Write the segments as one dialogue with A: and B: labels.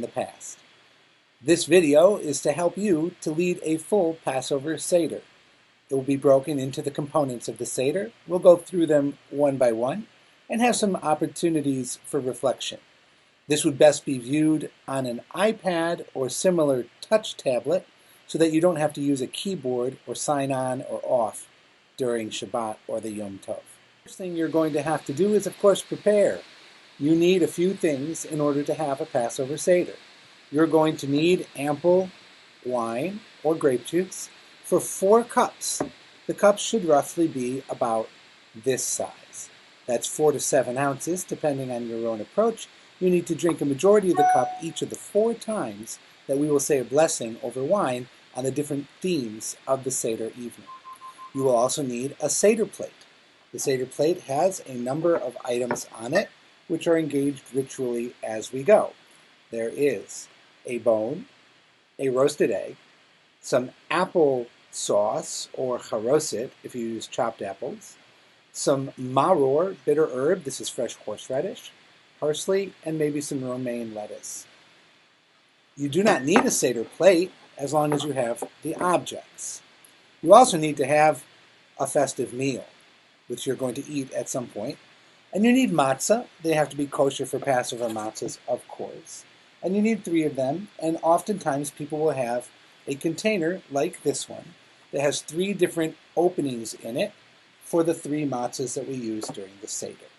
A: in the past. This video is to help you to lead a full Passover Seder. It will be broken into the components of the Seder. We'll go through them one by one and have some opportunities for reflection. This would best be viewed on an iPad or similar touch tablet so that you don't have to use a keyboard or sign on or off during Shabbat or the Yom Tov. First thing you're going to have to do is, of course, prepare. You need a few things in order to have a Passover Seder. You're going to need ample wine or grape juice for 4 cups. The cups should roughly be about this size. That's 4 to 7 ounces, depending on your own approach. You need to drink a majority of the cup each of the 4 times that we will say a blessing over wine on the different themes of the Seder evening. You will also need a Seder Plate. The Seder Plate has a number of items on it which are engaged ritually as we go. There is a bone, a roasted egg, some apple sauce or charoset if you use chopped apples, some maror, bitter herb, this is fresh horseradish, parsley, and maybe some romaine lettuce. You do not need a Seder Plate as long as you have the objects. You also need to have a festive meal, which you're going to eat at some point. And you need matzah. They have to be kosher for Passover matzahs, of course. And you need 3 of them, and oftentimes people will have a container like this one that has 3 different openings in it for the 3 matzahs that we use during the Seder.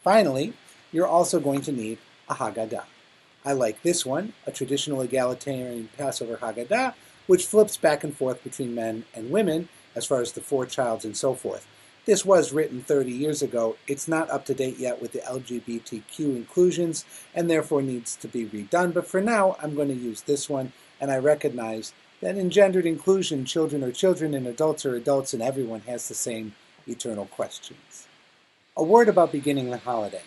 A: Finally, you're also going to need a Haggadah. I like this one, a traditional egalitarian Passover Haggadah, which flips back and forth between men and women as far as the 4 childs and so forth. This was written 30 years ago. It's not up to date yet with the LGBTQ inclusions and therefore needs to be redone. But for now, I'm going to use this one, and I recognize that in gendered inclusion, children are children and adults are adults, and everyone has the same eternal questions. A word about beginning the holiday.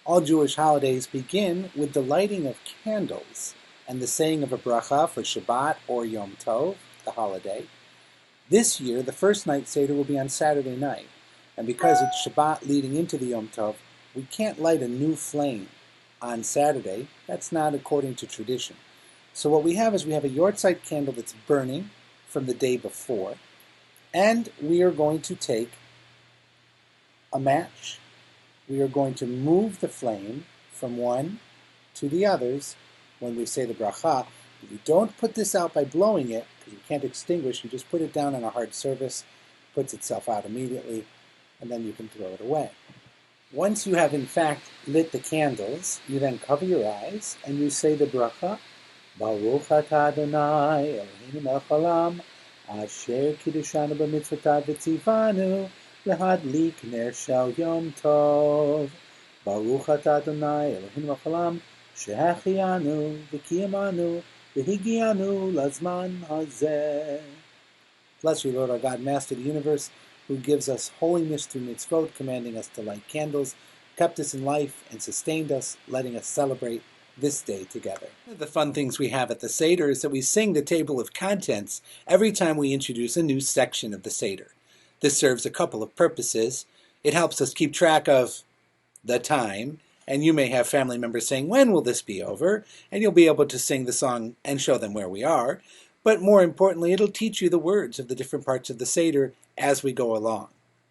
A: All Jewish holidays begin with the lighting of candles and the saying of a bracha for Shabbat or Yom Tov, the holiday. This year, the first night Seder will be on Saturday night, and because it's Shabbat leading into the Yom Tov, we can't light a new flame on Saturday. That's not according to tradition. So what we have is we have a Yortzeit candle that's burning from the day before, and we are going to take a match. We are going to move the flame from one to the others when we say the bracha. You don't put this out by blowing it, because you can't extinguish. You just put it down on a hard surface, puts itself out immediately, and then you can throw it away. Once you have in fact lit the candles, you then cover your eyes and you say the bracha, Baruch atah Adonai Eloheinu melech haolam, asher kiddushanu b'mitzvotav v'tzivanu lehadlik ner shel Yom Tov. Baruch atah Adonai Eloheinu melech haolam, shehachianu v'kiyamanu v'higianu lazman hazeh. Bless you, Lord our God, Master of the universe, who gives us holiness through mitzvot, commanding us to light candles, kept us in life, and sustained us, letting us celebrate this day together. One of the fun things we have at the Seder is that we sing the table of contents every time we introduce a new section of the Seder. This serves a couple of purposes. It helps us keep track of the time, and you may have family members saying, when will this be over? And you'll be able to sing the song and show them where we are. But more importantly, it'll teach you the words of the different parts of the Seder as we go along.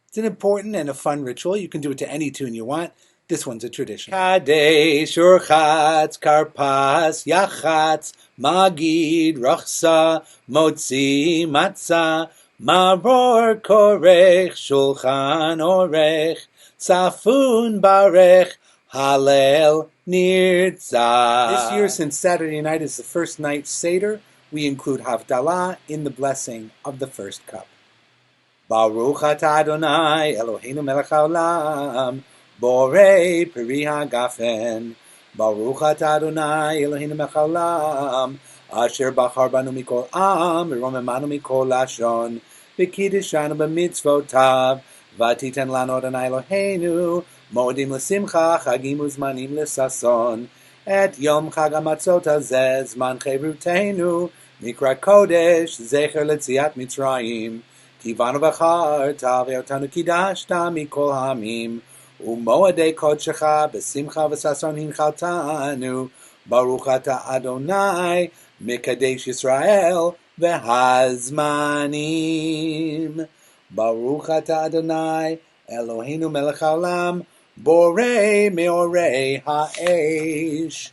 A: It's an important and a fun ritual. You can do it to any tune you want. This one's a tradition. Kadesh, Urchatz, Karpas, Yachatz, Magid, Rochsa, Motzi, Matzah, Maror, Korech, Shulchan, Orech, Safun, Barech, Hallel, Nirtzah. This year, since Saturday night is the first night Seder, we include Havdalah in the blessing of the first cup. Baruch atah Adonai Eloheinu melech haolam, borei peri hagafen. Baruch atah Adonai Eloheinu melech haolam, asher bachar banu mikol am, v'romemanu mikol lashon, v'kiddishanu b'mitzvotav, v'titen lanu Adonai Eloheinu, moedim l'simcha, chagim uzmanim l'sason, et yom chag hamatzot hazeh, zman cherutenu, Mikra Kodesh, Zecher Letziat Mitzrayim, Tivanu V'char, Taveotanu Kidashta Mikol Hamim, Umoadei kodshecha besimcha v'sason hinchaltanu. Baruch ata Adonai mikadesh Yisrael v'hazmanim. Baruch ata Adonai Eloheinu melech haolam borei meorei ha'esh.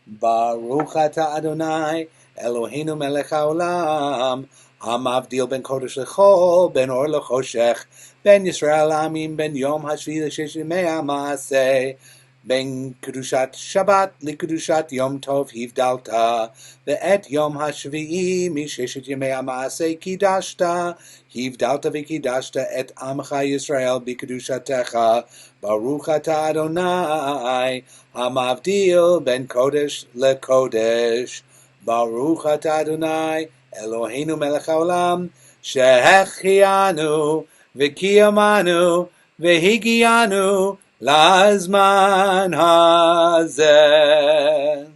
A: Baruch ata Adonai Eloheinu melech haolam hamavdil ben kodesh lechol ben or lechoshech ben Yisrael amim ben yom hashvi l'shesh yimei ha'maaseh ben kedushat Shabbat likedushat Yom Tov hivdalta ve'et Yom Hashvi'i misheshet yemei ha'maaseh kidashta hivdalta v'kidashta et amcha Yisrael b'kedushatecha. Baruch ata Adonai hamavdil ben kodesh lekodesh. Baruch ata Adonai Eloheinu melech haolam shehechianu v'kiyamanu v'higianu Lazman hazeh.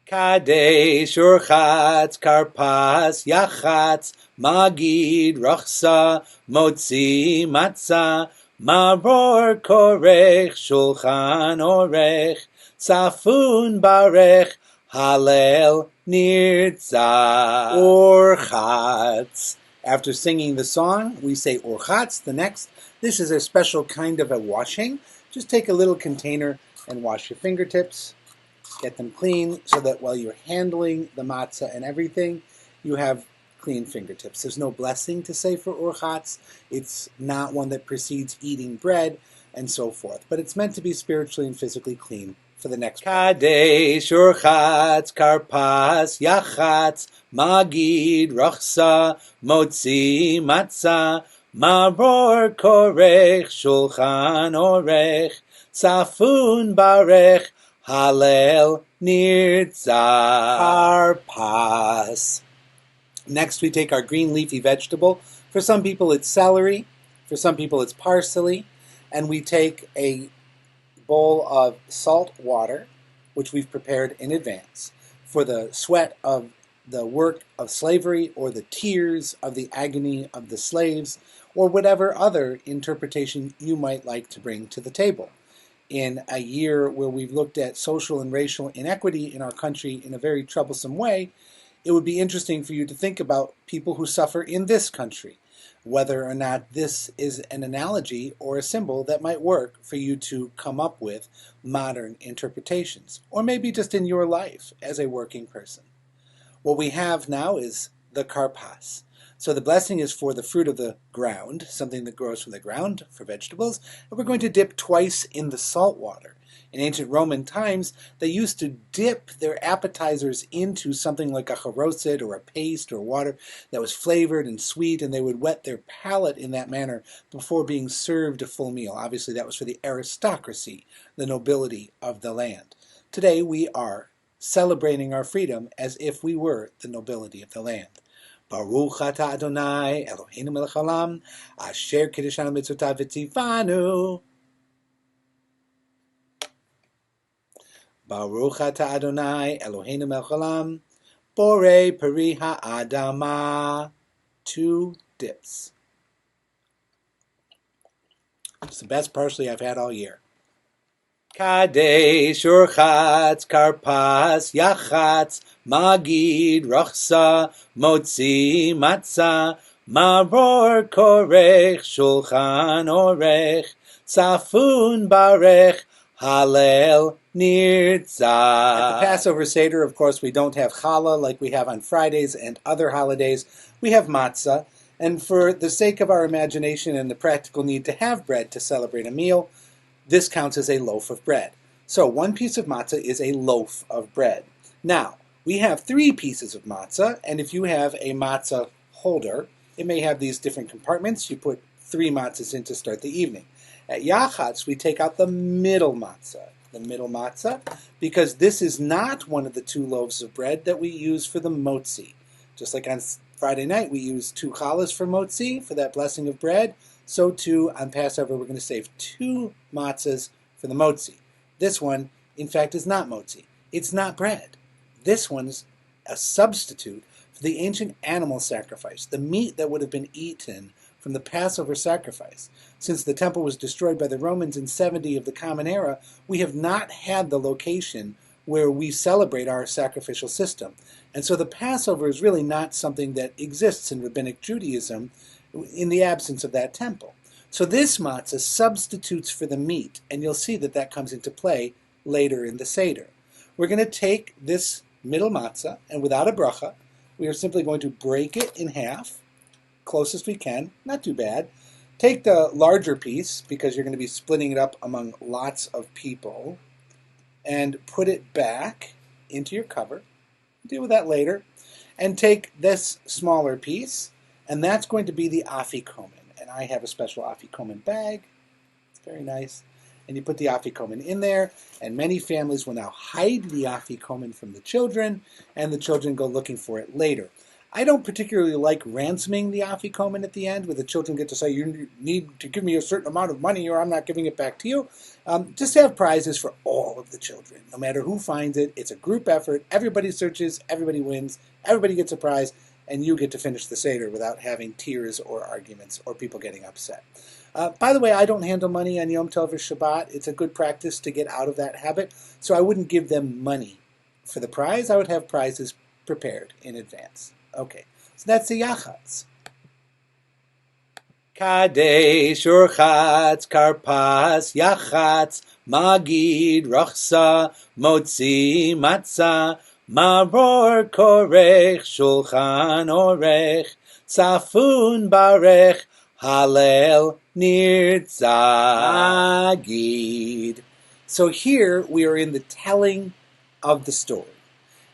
A: Kadesh urchatz karpas yachatz magid rachsa motzi matzah maror korech shulchan orech tzafun barech halel nirtzah. Urchatz. After singing the song, we say urchatz, the next. This is a special kind of a washing. Just take a little container and wash your fingertips. Get them clean so that while you're handling the matzah and everything, you have clean fingertips. There's no blessing to say for urchatz. It's not one that precedes eating bread and so forth. But it's meant to be spiritually and physically clean for the next part. Kadesh urchatz karpas yachatz magid rachsa motzi matzah maror korech shulchan orech tzafun barech halel nirtzah. Karpas. Next we take our green leafy vegetable. For some people it's celery, for some people it's parsley, and we take a bowl of salt water, which we've prepared in advance, for the sweat of the work of slavery or the tears of the agony of the slaves, or whatever other interpretation you might like to bring to the table. In a year where we've looked at social and racial inequity in our country in a very troublesome way, it would be interesting for you to think about people who suffer in this country, whether or not this is an analogy or a symbol that might work for you to come up with modern interpretations, or maybe just in your life as a working person. What we have now is the karpas. So the blessing is for the fruit of the ground, something that grows from the ground, for vegetables, and we're going to dip twice in the salt water. In ancient Roman times, they used to dip their appetizers into something like a charoset or a paste or water that was flavored and sweet, and they would wet their palate in that manner before being served a full meal. Obviously, that was for the aristocracy, the nobility of the land. Today, we are celebrating our freedom as if we were the nobility of the land. Baruch ata Adonai Eloheinu melech haolam asher kiddushanu mitzvotav v'tzivanu. Baruch ata Adonai Eloheinu melech haolam borei peri ha'adama. 2 dips. It's the best parsley I've had all year. Kadesh urchatz karpas yachatz magid rachsa motzi matzah maror korech shulchan orech tzafun barech halel nirtzah. At the Passover Seder, of course, we don't have challah like we have on Fridays and other holidays. We have matzah, and for the sake of our imagination and the practical need to have bread to celebrate a meal, this counts as a loaf of bread. So 1 piece of matzah is a loaf of bread. Now, we have 3 pieces of matzah, and if you have a matzah holder, it may have these different compartments. You put 3 matzahs in to start the evening. At Yachatz, we take out the middle matzah, because this is not one of the 2 loaves of bread that we use for the motzi. Just like on Friday night, we use 2 challahs for motzi, for that blessing of bread. So too, on Passover, we're going to save 2 matzahs for the motzi. This one, in fact, is not motzi. It's not bread. This one's a substitute for the ancient animal sacrifice, the meat that would have been eaten for from the Passover sacrifice. Since the temple was destroyed by the Romans in 70 of the Common Era, we have not had the location where we celebrate our sacrificial system. And so the Passover is really not something that exists in Rabbinic Judaism in the absence of that temple. So this matzah substitutes for the meat, and you'll see that that comes into play later in the Seder. We're going to take this middle matzah, and without a bracha, we are simply going to break it in half, closest we can, not too bad. Take the larger piece, because you're going to be splitting it up among lots of people, and put it back into your cover. Deal with that later. And take this smaller piece, and that's going to be the Afikomen. And I have a special Afikomen bag. It's very nice. And you put the Afikomen in there, and many families will now hide the Afikomen from the children, and the children go looking for it later. I don't particularly like ransoming the Afikomen at the end, where the children get to say, you need to give me a certain amount of money or I'm not giving it back to you. Just have prizes for all of the children. No matter who finds it, it's a group effort. Everybody searches, everybody wins, everybody gets a prize, and you get to finish the Seder without having tears or arguments or people getting upset. By the way, I don't handle money on Yom Tov or Shabbat. It's a good practice to get out of that habit, so I wouldn't give them money for the prize. I would have prizes prepared in advance. Okay, so that's the Yachatz. Kadesh, Urchatz, Karpas, Yachatz, Magid, Rachsa, Motzi, Matzah, Maror, Korech, Shulchan, Orech, Safun, Barech, Halel, Nirzagid. So here we are in the telling of the story.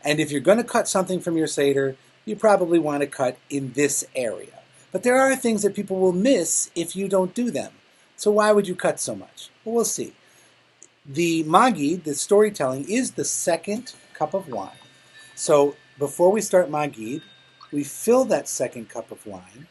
A: And if you're going to cut something from your Seder, you probably want to cut in this area. But there are things that people will miss if you don't do them. So why would you cut so much? Well, we'll see. The Magid, the storytelling, is the second cup of wine. So before we start Magid, we fill that second cup of wine.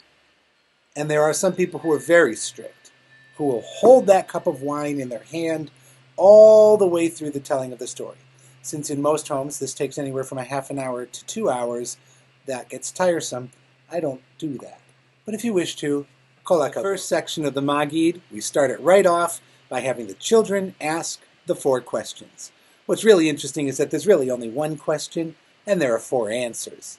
A: And there are some people who are very strict, who will hold that cup of wine in their hand all the way through the telling of the story. Since in most homes this takes anywhere from a half an hour to 2 hours, that gets tiresome. I don't do that. But if you wish to, kol hakavod. The first section of the Magid, we start it right off by having the children ask the 4 questions. What's really interesting is that there's really only one question, and there are 4 answers.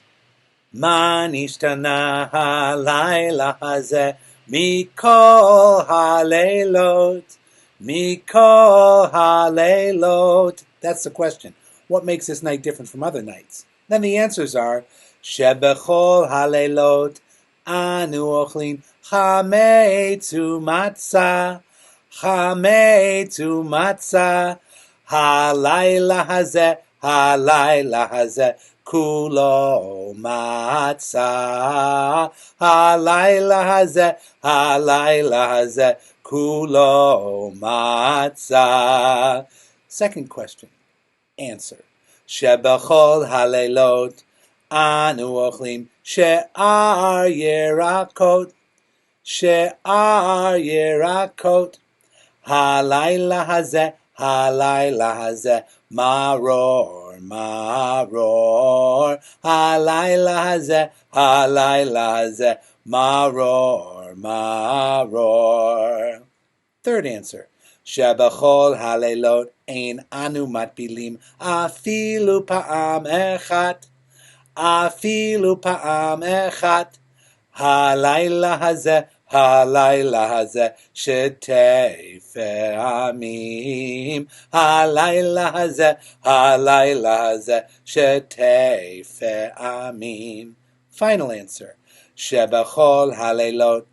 A: Ma nishtana halayla hazeh mikol haleilot, mikol haleilot. That's the question. What makes this night different from other nights? Then the answers are Shebechol haleilot anu ochlin chametz umatzah, chametz umatzah, halayla hazeh, kulo matzah, halayla hazeh, kulo matzah. Second question. Answer. Shebechol haleilot anu ochlim she'ar yerakot, she'ar yerakot, halayla hazeh, maror, halayla hazeh, maror. Third answer. Shebechol haleilot ein anu matbilim afilu pa'am echat, afilu pa'am echat, halayla hazeh, shetei fe'amim, halayla hazeh, shetei fe'amim. Final answer. Shebechol haleilot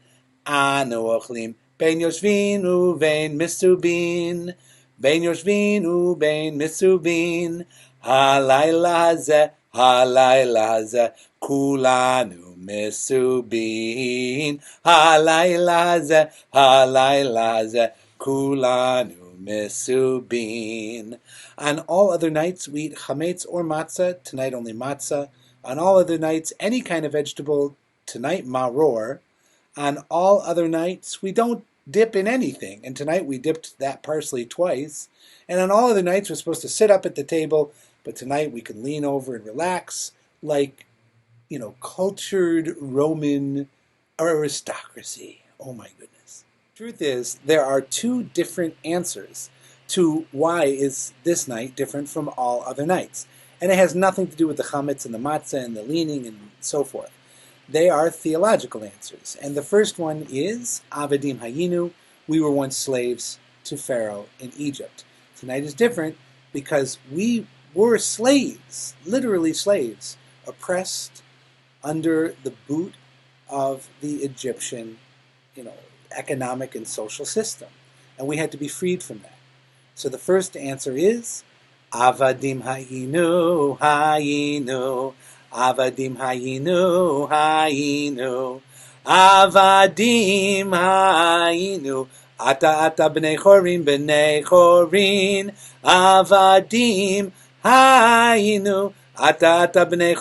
A: anu ochlim Ben Yoshvin uvein Misubin, Ben Yoshvin uvein Misubin, halayla hazeh, kulanu Misubin, halayla hazeh, kulanu Misubin. On all other nights we eat chametz or matzah, tonight only matzah. On all other nights, any kind of vegetable, tonight maror. On all other nights, we don't dip in anything. And tonight we dipped that parsley twice. And on all other nights, we're supposed to sit up at the table. But tonight we can lean over and relax like, cultured Roman aristocracy. Oh my goodness. Truth is, there are two different answers to why is this night different from all other nights. And it has nothing to do with the chametz and the matzah and the leaning and so forth. They are theological answers. And the first one is, Avadim Hayinu, we were once slaves to Pharaoh in Egypt. Tonight is different because we were slaves, literally slaves, oppressed under the boot of the Egyptian, economic and social system. And we had to be freed from that. So the first answer is, Avadim Hayinu, Hayinu, Avadim Hayinu, Hayinu, Avadim Hayinu, Ata b'nei chorin, Avadim Hayinu, Ata b'nei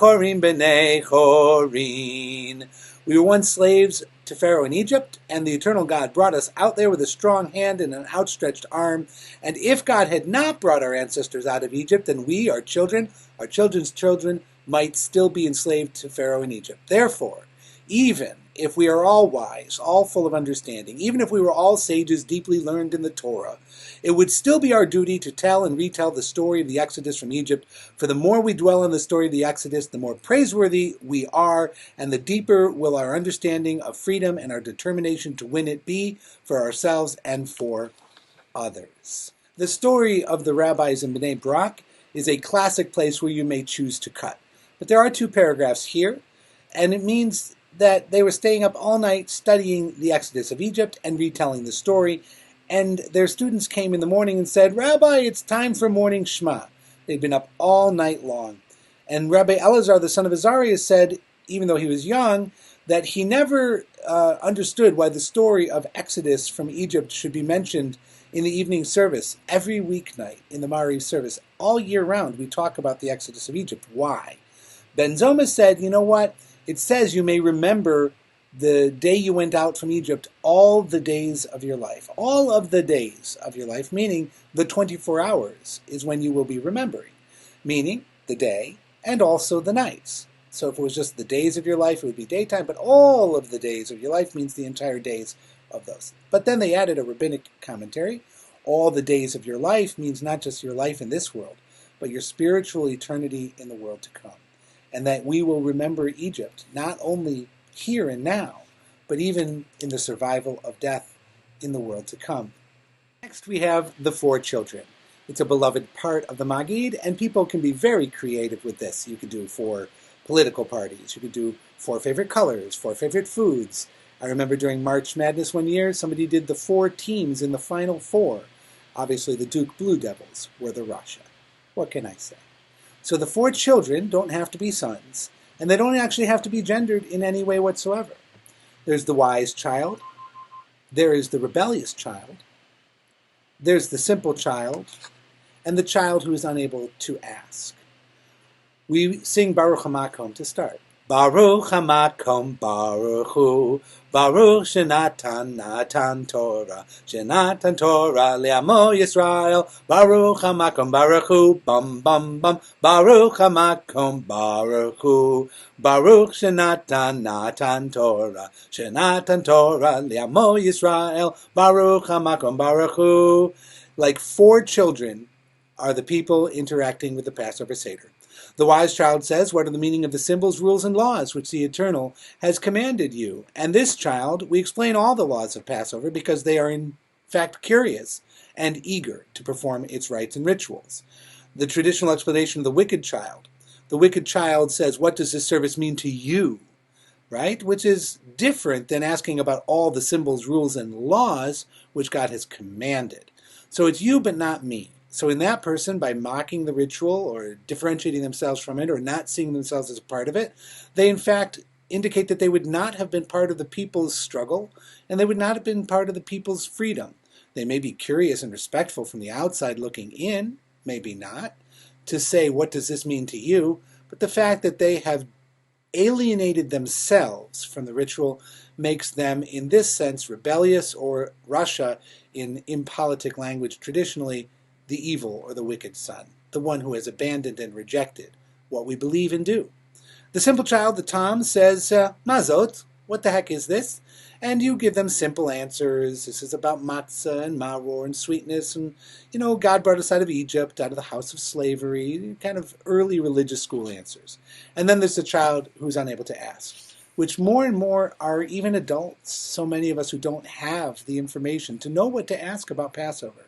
A: chorin. We were once slaves to Pharaoh in Egypt, and the eternal God brought us out there with a strong hand and an outstretched arm. And if God had not brought our ancestors out of Egypt, then we, our children, our children's children, might still be enslaved to Pharaoh in Egypt. Therefore, even if we are all wise, all full of understanding, even if we were all sages deeply learned in the Torah, it would still be our duty to tell and retell the story of the Exodus from Egypt. For the more we dwell on the story of the Exodus, the more praiseworthy we are, and the deeper will our understanding of freedom and our determination to win it be for ourselves and for others. The story of the rabbis in Bnei Brak is a classic place where you may choose to cut. But there are two paragraphs here, and it means that they were staying up all night studying the Exodus of Egypt and retelling the story, and their students came in the morning and said, Rabbi, it's time for morning Shema. They'd been up all night long. And Rabbi Elazar, the son of Azariah, said, even though he was young, that he never understood why the story of Exodus from Egypt should be mentioned in the evening service every weeknight in the Mariv service. All year round we talk about the Exodus of Egypt. Why? Ben Zoma said, you know what? It says you may remember the day you went out from Egypt all the days of your life. All of the days of your life, meaning the 24 hours is when you will be remembering. Meaning the day and also the nights. So if it was just the days of your life, it would be daytime, but all of the days of your life means the entire days of those. But then they added a rabbinic commentary. All the days of your life means not just your life in this world, but your spiritual eternity in the world to come. And that we will remember Egypt, not only here and now, but even in the survival of death in the world to come. Next we have the four children. It's a beloved part of the Magid, and people can be very creative with this. You could do 4 political parties. You could do 4 favorite colors, 4 favorite foods. I remember during March Madness one year, somebody did the 4 teams in the Final Four. Obviously the Duke Blue Devils were the Russia. What can I say? So the 4 children don't have to be sons, and they don't actually have to be gendered in any way whatsoever. There's the wise child, there is the rebellious child, there's the simple child, and the child who is unable to ask. We sing Baruch HaMakom to start. Baruch HaMakom Baruch Hu, Baruch Natan Torah Le'amo Yisrael, Baruch HaMakom Baruch Hu, Bum Bum Bum, Baruch HaMakom Baruch Hu, Baruch Natan Torah Le'amo Yisrael, Baruch HaMakom Baruch Hu. Like 4 children are the people interacting with the Passover Seder. The wise child says, what are the meaning of the symbols, rules, and laws which the Eternal has commanded you? And this child, we explain all the laws of Passover because they are in fact curious and eager to perform its rites and rituals. The traditional explanation of the wicked child. The wicked child says, what does this service mean to you? Right? Which is different than asking about all the symbols, rules, and laws which God has commanded. So it's you but not me. So in that person, by mocking the ritual or differentiating themselves from it or not seeing themselves as a part of it, they in fact indicate that they would not have been part of the people's struggle and they would not have been part of the people's freedom. They may be curious and respectful from the outside looking in, maybe not, to say, what does this mean to you? But the fact that they have alienated themselves from the ritual makes them, in this sense, rebellious, or Russia, in impolitic language traditionally, the evil or the wicked son, the one who has abandoned and rejected what we believe and do. The simple child, the Tom, says, Mazot, what the heck is this? And you give them simple answers. This is about matzah and maror and sweetness, and God brought us out of Egypt, out of the house of slavery, kind of early religious school answers. And then there's the child who's unable to ask, which more and more are even adults, so many of us who don't have the information to know what to ask about Passover.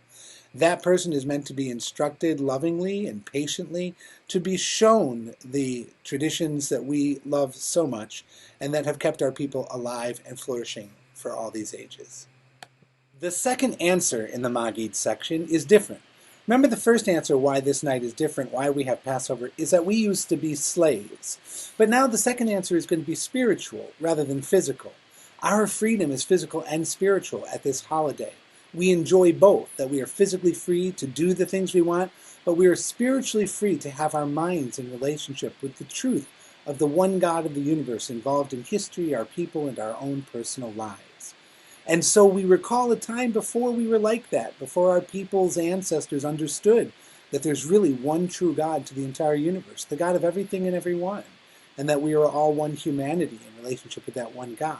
A: That person is meant to be instructed lovingly and patiently, to be shown the traditions that we love so much and that have kept our people alive and flourishing for all these ages. The second answer in the Maggid section is different. Remember, the first answer why this night is different, why we have Passover, is that we used to be slaves. But now the second answer is going to be spiritual rather than physical. Our freedom is physical and spiritual at this holiday. We enjoy both, that we are physically free to do the things we want, but we are spiritually free to have our minds in relationship with the truth of the one God of the universe involved in history, our people, and our own personal lives. And so we recall a time before we were like that, before our people's ancestors understood that there's really one true God to the entire universe, the God of everything and everyone, and that we are all one humanity in relationship with that one God.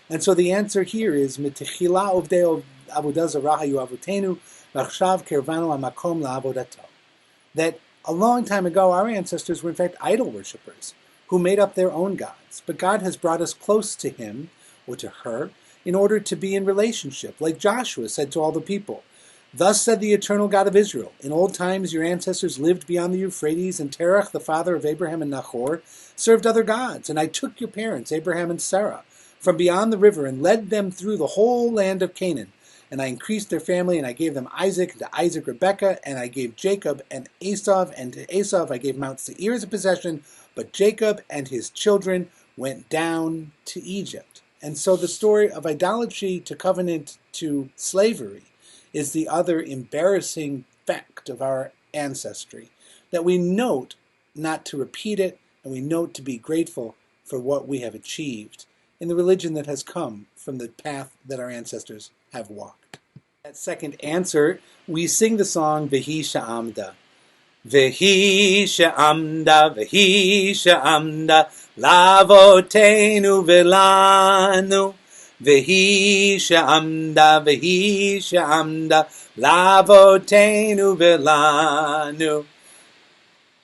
A: And so the answer here is Mitechila ovdei avodah zarah hayu avotenu v'achshav kervanu hamakom la'avodato. That a long time ago our ancestors were in fact idol worshippers who made up their own gods. But God has brought us close to him or to her in order to be in relationship, like Joshua said to all the people. Thus said the eternal God of Israel, in old times your ancestors lived beyond the Euphrates, and Terach, the father of Abraham and Nahor, served other gods. And I took your parents, Abraham and Sarah, from beyond the river and led them through the whole land of Canaan. And I increased their family, and I gave them Isaac, and to Isaac Rebekah, and I gave Jacob and Esau, and to Esau I gave Mount Seir as a possession, but Jacob and his children went down to Egypt. And so the story of idolatry to covenant to slavery is the other embarrassing fact of our ancestry, that we note not to repeat it, and we note to be grateful for what we have achieved in the religion that has come from the path that our ancestors have walked. That second answer, we sing the song Vehi Sha'amda. Vehi Sha'amda, Vehi Sha'amda, Lavotenu Velanu. Vehi Sha'amda, Vehi Sha'amda, Lavotenu Velanu.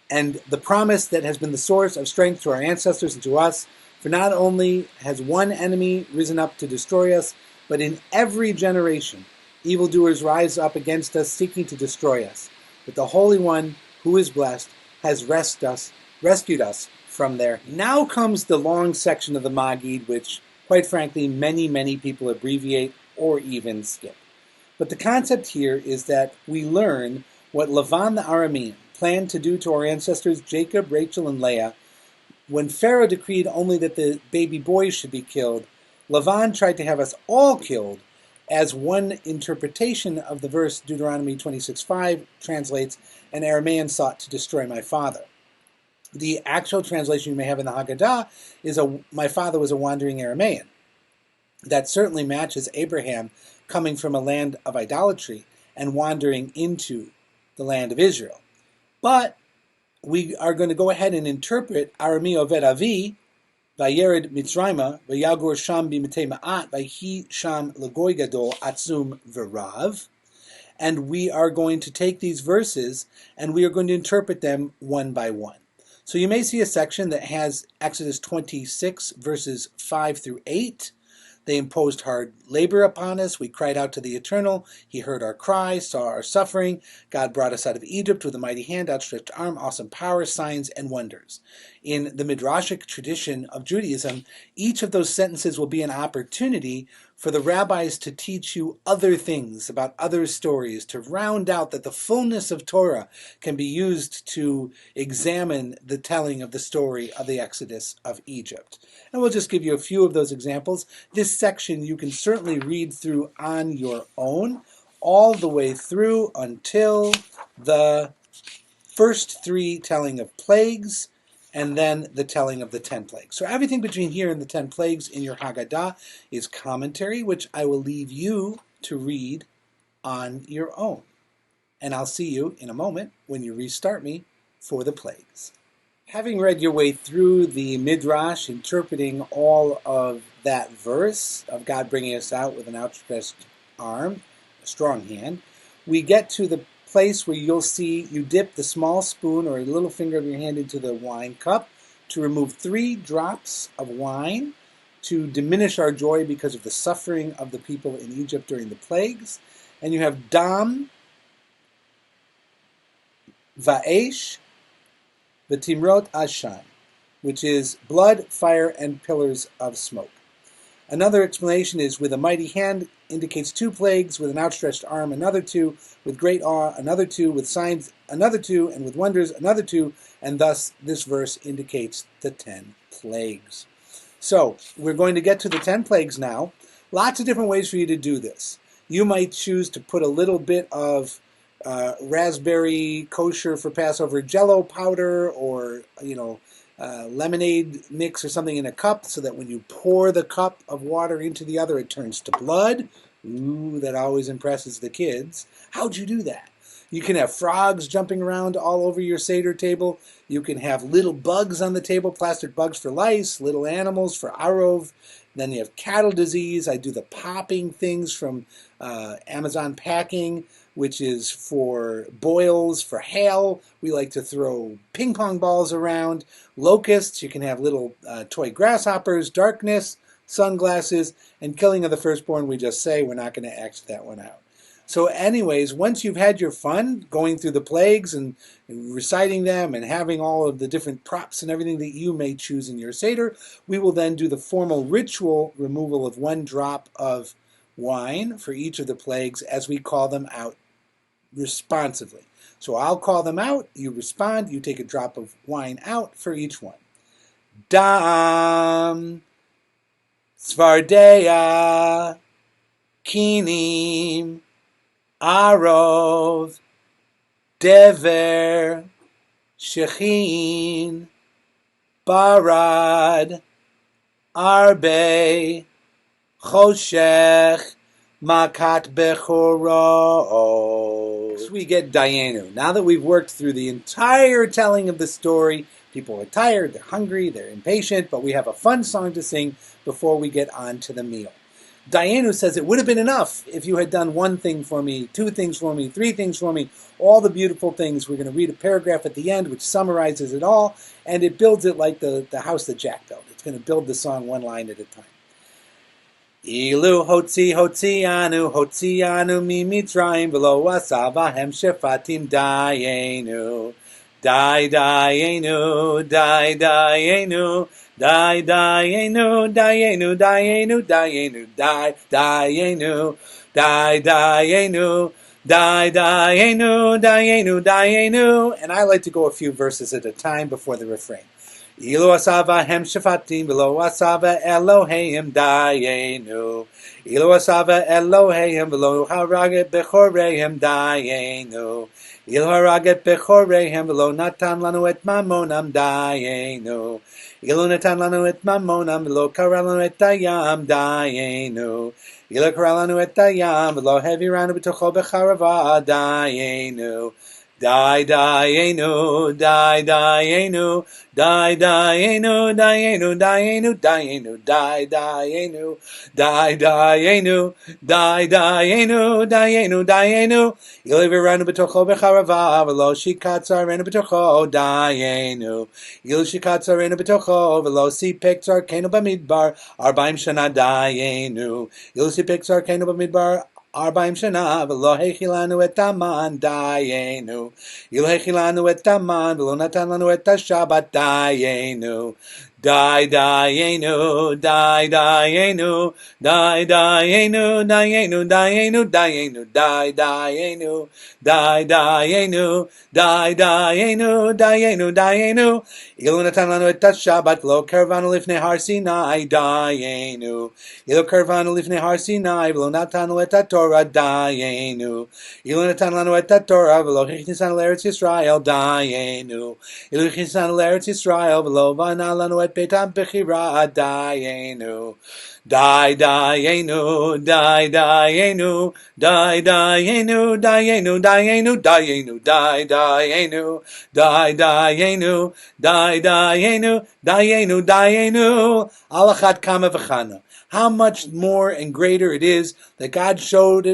A: And the promise that has been the source of strength to our ancestors and to us, for not only has one enemy risen up to destroy us, but in every generation, evildoers rise up against us, seeking to destroy us. But the Holy One, who is blessed, has rescued us from there. Now comes the long section of the Maggid, which, quite frankly, many people abbreviate or even skip. But the concept here is that we learn what Lavan the Aramean planned to do to our ancestors, Jacob, Rachel, and Leah. When Pharaoh decreed only that the baby boys should be killed, Lavan tried to have us all killed, as one interpretation of the verse Deuteronomy 26:5 translates, an Aramean sought to destroy my father. The actual translation you may have in the Haggadah is my father was a wandering Aramean. That certainly matches Abraham coming from a land of idolatry and wandering into the land of Israel. But we are going to go ahead and interpret Arami Oved Avi, Vayered Mitzrayma, Vayagur Sham B'mitei Ma'at, Vayhi Sham Lagoy Gadol Atzum V'Rav. And we are going to take these verses and we are going to interpret them one by one. So you may see a section that has Exodus 26, verses 5 through 8. They imposed hard labor upon us. We cried out to the Eternal. He heard our cry, saw our suffering. God brought us out of Egypt with a mighty hand, outstretched arm, awesome power, signs, and wonders. In the Midrashic tradition of Judaism, each of those sentences will be an opportunity for the rabbis to teach you other things about other stories, to round out that the fullness of Torah can be used to examine the telling of the story of the Exodus of Egypt. And we'll just give you a few of those examples. This section you can certainly read through on your own, all the way through until the first three telling of plagues, and then the telling of the 10 plagues. So everything between here and the 10 plagues in your Haggadah is commentary, which I will leave you to read on your own. And I'll see you in a moment when you restart me for the plagues. Having read your way through the Midrash, interpreting all of that verse of God bringing us out with an outstretched arm, a strong hand, we get to the place where you'll see you dip the small spoon or a little finger of your hand into the wine cup to remove 3 drops of wine to diminish our joy because of the suffering of the people in Egypt during the plagues. And you have Dam, Va'esh, V'timrot Ashan, which is blood, fire, and pillars of smoke. Another explanation is with a mighty hand indicates 2 plagues, with an outstretched arm another 2, with great awe another 2, with signs another 2, and with wonders another 2, and thus this verse indicates the 10 plagues. So we're going to get to the 10 plagues now. Lots of different ways for you to do this. You might choose to put a little bit of raspberry kosher for Passover Jello powder, or lemonade mix or something in a cup, so that when you pour the cup of water into the other, it turns to blood. Ooh, that always impresses the kids. How'd you do that? You can have frogs jumping around all over your Seder table. You can have little bugs on the table, plastic bugs for lice, little animals for arov. Then you have cattle disease. I do the popping things from Amazon Packing, which is for boils, for hail. We like to throw ping pong balls around. Locusts, you can have little toy grasshoppers, darkness, sunglasses, and killing of the firstborn, we just say. We're not going to act that one out. So anyways, once you've had your fun going through the plagues and reciting them and having all of the different props and everything that you may choose in your Seder, we will then do the formal ritual removal of 1 drop of wine for each of the plagues as we call them out responsively. So I'll call them out, you respond, you take a drop of wine out for each one. Dam, Svardeya, Kinim, Arov, Dever, Shechin, Barad, Arbe, Choshech, Makat Bechoro. We get Dayenu. Now that we've worked through the entire telling of the story, people are tired, they're hungry, they're impatient, but we have a fun song to sing before we get on to the meal. Dayenu says it would have been enough if you had done 1 thing for me, 2 things for me, 3 things for me, all the beautiful things. We're going to read a paragraph at the end which summarizes it all, and it builds it like the house that Jack built. It's going to build the song 1 line at a time. Ilu hotzianu mi Mitzrayim v'lo asavahem shefatim dayenu. Dayenu, dayenu, dayenu, dayenu, dayenu, dayenu, dayenu, dayenu, dayenu, dayenu. And I like to go a few verses at a time before the refrain. Ilu asava hem shefatim v'lo asava Eloheim dayenu. Ilu asava Eloheim v'lo haraget bechoreim dayenu. Ilu haraget bechoreim v'lo natan lanu et mamonam dayenu. Ilu natan lanu et mamonam v'lo kara lanu et dayam dayenu. Ilu kara lanu et dayam v'lo heviranu b'tocho becharava dayenu. Dayenu, dayenu, dayenu, dayenu, dayenu, dayenu, dayenu, dayenu, dayenu, dayenu, dayenu. Iliviranu b'tocho becharava, v'lo shikatzarenu b'tocho, dayenu. Il shikatzarenu b'tocho, v'lo sipek tzarkenu b'midbar, 40 shana, dayenu. Il sipek tzarkenu b'midbar, 40 shana, v'lo hechilanu et aman dayenu. Il hechilanu et aman, v'lo natan lanu et hashabat dayenu. Dayenu, dayenu, dayenu, dayenu, dayenu, dayenu, dayenu, dayenu, dayenu, dayenu, dayenu. Ilu natan lanu et hashabat, v'lo karvanu lifnei har Sinai dayenu. Ilu karvanu lifnei har Sinai, v'lo natanu et haTorah dayenu. Ilu natan lanu et haTorah, v'lo hechnisanu l'Eretz Yisrael dayenu. Ilu hechnisanu l'Eretz Yisrael, v'lo v'ana lanu et et betam bechira dayenu. Dayenu, dayenu, dayenu, dayenu, dayenu, dayenu, dayenu, dayenu, dayenu, dayenu, alachat kama v'chana. How much more and greater it is that God showered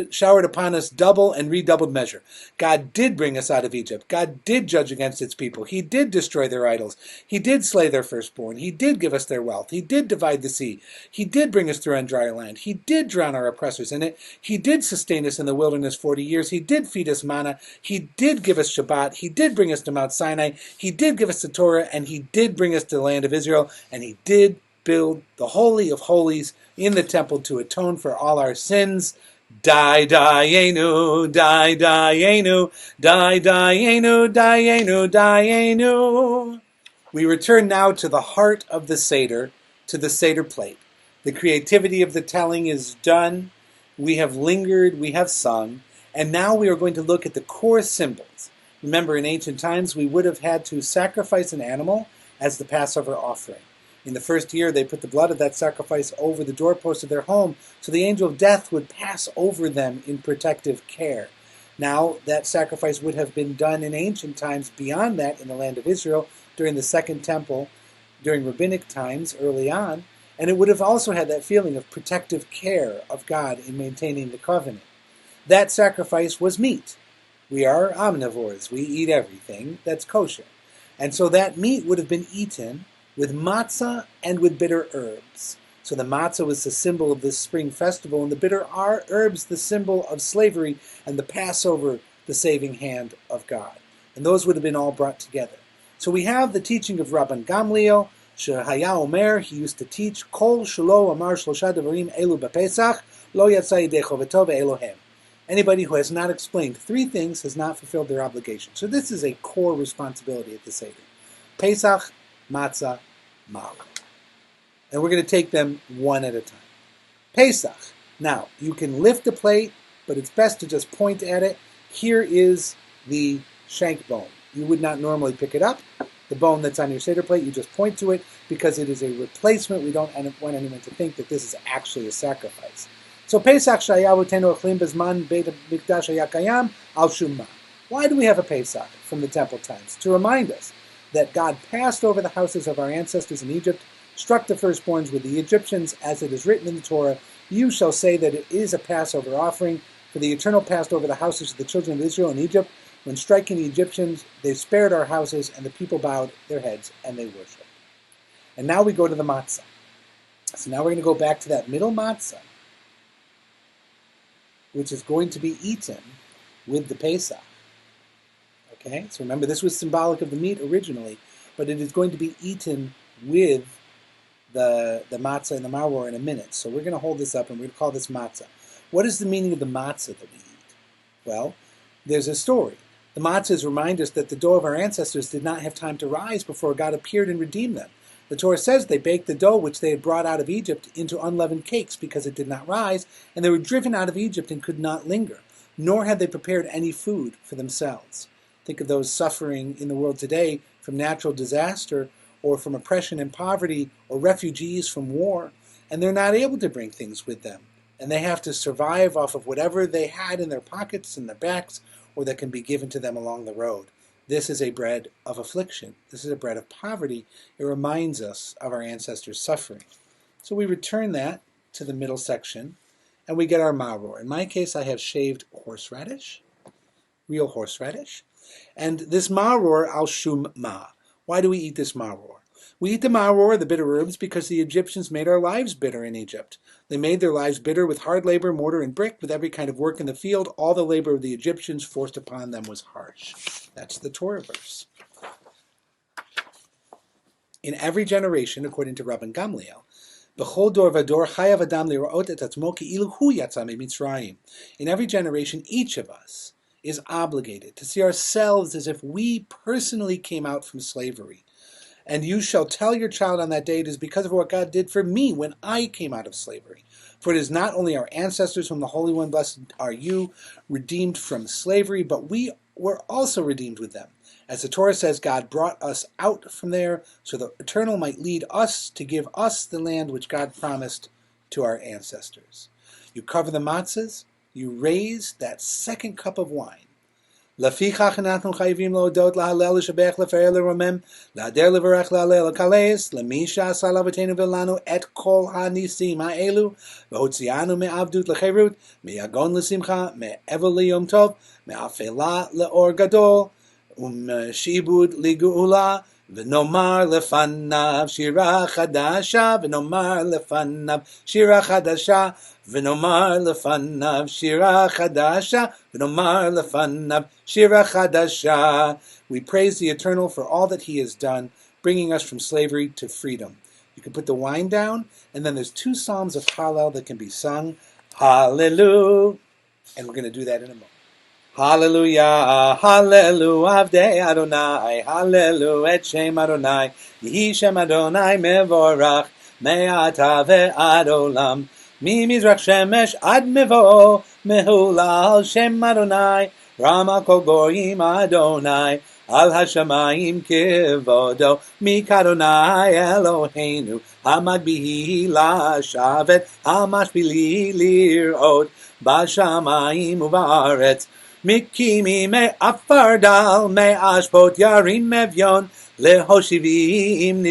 A: upon us double and redoubled measure. God did bring us out of Egypt. God did judge against its people. He did destroy their idols. He did slay their firstborn. He did give us their wealth. He did divide the sea. He did bring us through on dry land. He did drown our oppressors in it. He did sustain us in the wilderness 40 years. He did feed us manna. He did give us Shabbat. He did bring us to Mount Sinai. He did give us the Torah, and he did bring us to the land of Israel, and he did build the Holy of Holies in the temple to atone for all our sins. Dayenu, dayenu, dayenu, dayenu, dayenu. We return now to the heart of the Seder, to the Seder Plate. The creativity of the telling is done. We have lingered, we have sung, and now we are going to look at the core symbols. Remember, in ancient times, we would have had to sacrifice an animal as the Passover offering. In the first year, they put the blood of that sacrifice over the doorpost of their home, so the angel of death would pass over them in protective care. Now, that sacrifice would have been done in ancient times beyond that in the land of Israel during the Second Temple, during rabbinic times early on, and it would have also had that feeling of protective care of God in maintaining the covenant. That sacrifice was meat. We are omnivores. We eat everything that's kosher. And so that meat would have been eaten with matzah and with bitter herbs. So the matzah was the symbol of this spring festival, and the bitter herbs the symbol of slavery, and the Passover the saving hand of God. And those would have been all brought together. So we have the teaching of Rabban Gamliel, Shehaya Omer, he used to teach, Kol Shelo Amar Shlosha Devarim Elu B'Pesach, Lo Yatsa Yedei Choveto Ve'Elohem. Anybody who has not explained three things has not fulfilled their obligation. So this is a core responsibility at the Seder. Pesach, matzah, maror. And we're going to take them one at a time. Pesach. Now, you can lift the plate, but it's best to just point at it. Here is the shank bone. You would not normally pick it up. The bone that's on your Seder plate, you just point to it because it is a replacement. We don't want anyone to think that this is actually a sacrifice. So Pesach shayavotenu ochlim bezman beit mikdash hayakayam al shumma. Why do we have a Pesach from the temple times? To remind us that God passed over the houses of our ancestors in Egypt, struck the firstborns with the Egyptians, as it is written in the Torah, you shall say that it is a Passover offering, for the Eternal passed over the houses of the children of Israel in Egypt. When striking the Egyptians, they spared our houses, and the people bowed their heads, and they worshipped. And now we go to the matzah. So now we're going to go back to that middle matzah, which is going to be eaten with the Pesach. Okay, so remember, this was symbolic of the meat originally, but it is going to be eaten with the matzah and the maror in a minute. So we're going to hold this up, and we're going to call this matzah. What is the meaning of the matzah that we eat? Well, there's a story. The matzahs remind us that the dough of our ancestors did not have time to rise before God appeared and redeemed them. The Torah says they baked the dough which they had brought out of Egypt into unleavened cakes because it did not rise, and they were driven out of Egypt and could not linger, nor had they prepared any food for themselves. Think of those suffering in the world today from natural disaster or from oppression and poverty or refugees from war, and they're not able to bring things with them. And they have to survive off of whatever they had in their pockets and their backs or that can be given to them along the road. This is a bread of affliction. This is a bread of poverty. It reminds us of our ancestors' suffering. So we return that to the middle section, and we get our maror. In my case, I have shaved horseradish, real horseradish, and this maror al shum ma. Why do we eat this maror? We eat the maror, the bitter herbs, because the Egyptians made our lives bitter in Egypt. They made their lives bitter with hard labor, mortar and brick, with every kind of work in the field. All the labor of the Egyptians forced upon them was harsh. That's the Torah verse. In every generation, according to Rabban Gamliel, B'chol dor vador chayav adam lira'ot et atzmo ki'ilu hu yatsa miMitzrayim. In every generation, each of us is obligated to see ourselves as if we personally came out from slavery. And you shall tell your child on that day, it is because of what God did for me when I came out of slavery. For it is not only our ancestors whom the Holy One, blessed are you, redeemed from slavery, but we were also redeemed with them. As the Torah says, God brought us out from there so the Eternal might lead us to give us the land which God promised to our ancestors. You cover the matzahs, you raise that second cup of wine. לפיכך אנחנו חייבים להודות, להלל, לשבח, לפאר, לרומם, להדר, לברך, להלל, לקלס, למי שעשה לאבותינו ולנו את כל הניסים האלו, והוציאנו מעבדות לחירות, מיגון לשמחה, מאבל ליום טוב, מאפלה לאור גדול, ומשעבוד לגאולה, ונאמר לפניו שירה חדשה, ונאמר לפניו שירה חדשה, ונאמר לפניו שירה חדשה, ונאמר לפניו שירה חדשה. We praise the Eternal for all that He has done, bringing us from slavery to freedom. You can put the wine down, and then there's 2 psalms of Hallel that can be sung. Hallelujah. And we're going to do that in a moment. Hallelujah, Hallelujah, Avdei Adonai, Hallelujah, Et Shem Adonai, Yehi Shem Adonai Mevorach, Me'ata ve'ad olam, Mimizrach Shemesh ad Mevo, Mehulal Shem Adonai, Rama Kol Goyim Adonai, Al Hashamayim Kivodo, Mikadonai Eloheinu, Hamagbihi LaShavet, Hamashbili Lirot, Bashamayim Uvaretz, Mikimi me afardal me ashpot yarim mevyon lehoshivi im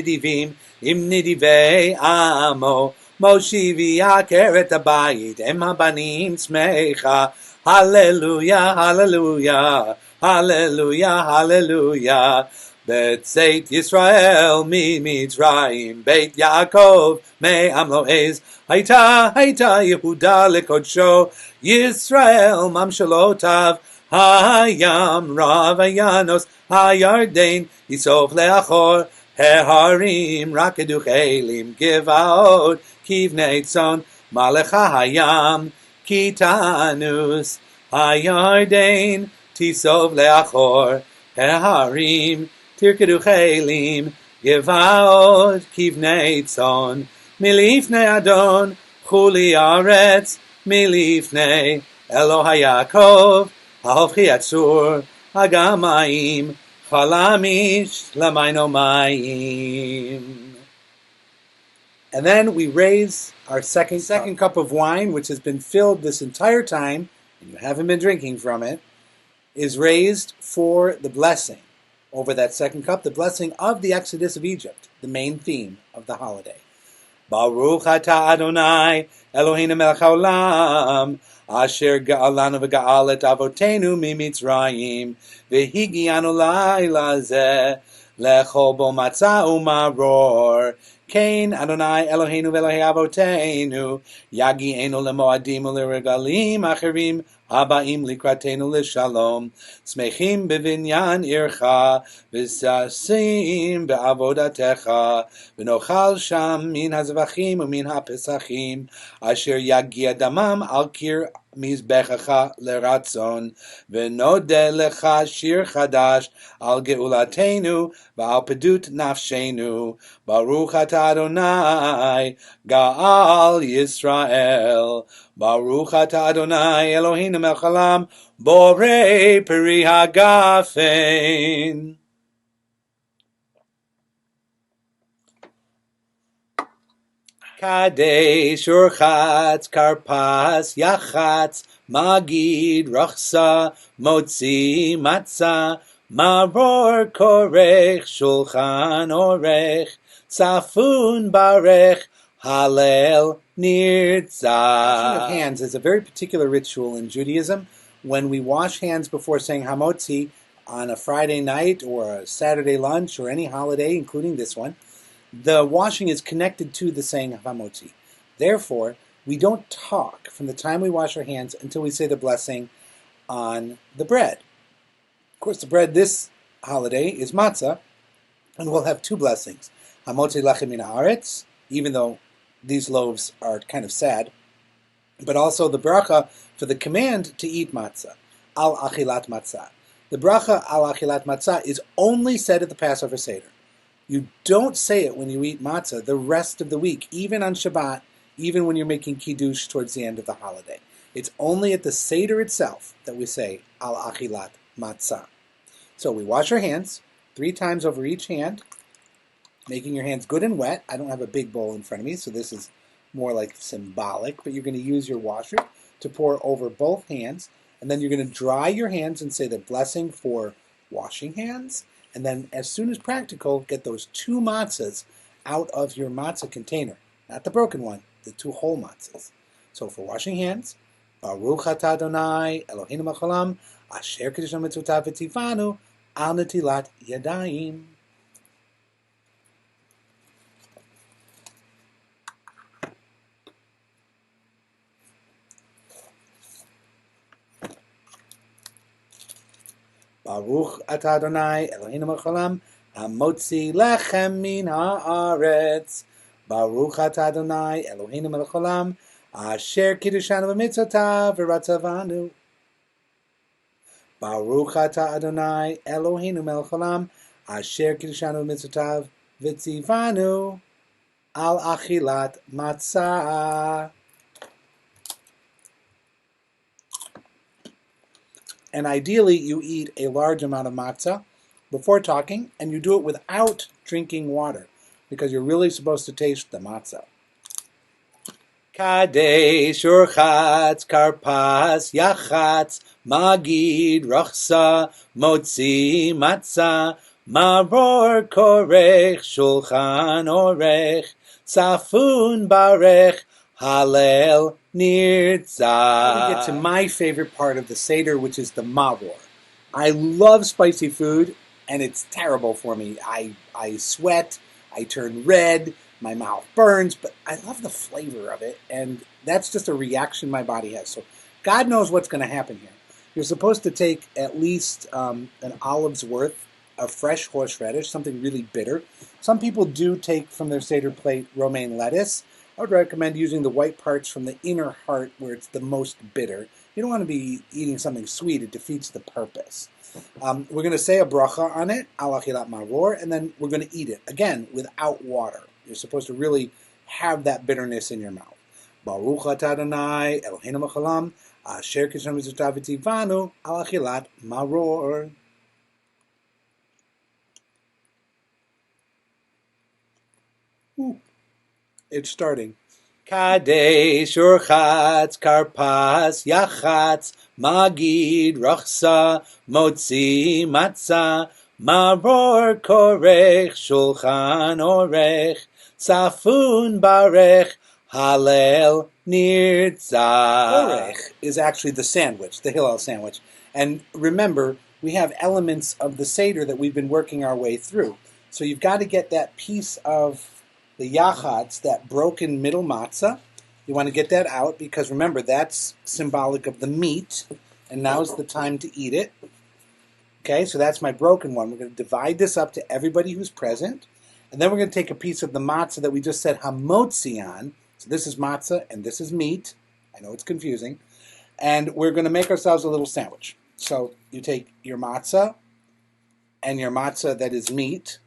A: nidivei amo moshivi akeret abayit em habanim smecha hallelujah hallelujah hallelujah hallelujah Betzeit Yisrael mi Mitzrayim Beit Yaakov me Amloez Haita Yehuda lekodsho Yisrael mamshalotav Hayam Rav Ayanos Hayardain Yisof leachor Heharim Rakedu Chelim Givaot Kivnei Tzon Malecha Hayam Kitanus Hayardain Tisov leachor Heharim Tirkedu Chelim Givaot Kivnei Tzon Milifnei Adon Chuli Aretz Milifnei Elohai Yaakov Ha'ofchi Atzur Hagamayim Chalamish Lamaino Mayim. And then we raise our second cup of wine, which has been filled this entire time, and you haven't been drinking from it, is raised for the blessing over that second cup, the blessing of the Exodus of Egypt, the main theme of the holiday. Baruch atah Adonai Eloheinu melech haolam asher ga'alanu v'ga'al et avotenu mimitzrayim v'higianu laila zeh lechol bo matzah u'maror Kain Adonai Eloheinu v'Elokei avotenu yagi'enu lemoadim u'leregalim acherim Abaim likratenu l'shalom, smechim bevinyan ircha, v'sasim be'avodatecha, v'nochal sham min hazvachim u'min ha'pesachim, asher yagia damam al kir mizbechacha leratzon, v'nodeh lecha shir chadash al geulatenu, v'al pedut nafshenu, Baruch atah Adonai, Ga'al Yisrael, Baruch atah Adonai Eloheinu melech haolam borei peri hagafen. Kadesh urchatz karpas yachatz magid rachsa motzi matzah maror korech shulchan orech safun barech Hallel Nirtzah. Washing of hands is a very particular ritual in Judaism. When we wash hands before saying Hamotzi on a Friday night or a Saturday lunch or any holiday, including this one, the washing is connected to the saying of Hamotzi. Therefore, we don't talk from the time we wash our hands until we say the blessing on the bread. Of course, the bread this holiday is matzah, and we'll have 2 blessings. Hamotzi lachem min haaretz, even though these loaves are kind of sad, but also the bracha for the command to eat matzah, al achilat matzah. The bracha al achilat matzah is only said at the Passover Seder. You don't say it when you eat matzah the rest of the week. Even on Shabbat, even when you're making kiddush towards the end of the holiday. It's only at the Seder itself that we say al achilat matzah. So we wash our hands 3 times over each hand, making your hands good and wet. I don't have a big bowl in front of me, so this is more like symbolic, but you're going to use your washer to pour over both hands, and then you're going to dry your hands and say the blessing for washing hands, and then as soon as practical, get those 2 matzahs out of your matzah container, not the broken one, the 2 whole matzahs. So for washing hands, Baruch atah Adonai Eloheinu melech haolam asher kiddushanu mitzvotav v'tzivanu al netilat yadayim. Baruch atah Adonai Eloheinu melech haolam hamotzi lechem min haaretz. Baruch atah Adonai Eloheinu melech haolam asher kiddushanu b'mitzvotav v'ratzavanu. Baruch atah Adonai Eloheinu melech haolam asher kiddushanu b'mitzvotav v'tzivanu al achilat matzah. And ideally, you eat a large amount of matzah before talking, and you do it without drinking water, because you're really supposed to taste the matzah. Kadesh urchatz karpas yachatz magid rachsa motzi matzah maror korech shulchan orech safun barech Hallel Nirtzah. We get to my favorite part of the Seder, which is the maror. I love spicy food, and it's terrible for me. I sweat, I turn red, my mouth burns, but I love the flavor of it, and that's just a reaction my body has. So God knows what's going to happen here. You're supposed to take at least an olive's worth of fresh horseradish, something really bitter. Some people do take from their Seder plate romaine lettuce. I would recommend using the white parts from the inner heart where it's the most bitter. You don't want to be eating something sweet. It defeats the purpose. We're going to say a bracha on it, al achilat maror, and then we're going to eat it, again, without water. You're supposed to really have that bitterness in your mouth. Baruch atah Adonai Eloheinu melech haolam asher kiddushanu mitzvotav v'tzivanu al achilat maror. It's starting. Kadesh urchatz karpas yachatz magid rachsa motzi matzah maror korech shulchan orech safun barech Hallel Nirtzah. Orech is actually the sandwich, the Hillel sandwich. And remember, we have elements of the Seder that we've been working our way through. So you've got to get that piece of the yachatz, that broken middle matzah. You want to get that out because remember, that's symbolic of the meat, and now's the time to eat it. Okay, so that's my broken one. We're going to divide this up to everybody who's present, and then we're going to take a piece of the matzah that we just said hamotzi on. So this is matzah, and this is meat. I know it's confusing. And we're going to make ourselves a little sandwich. So you take your matzah and your matzah that is meat,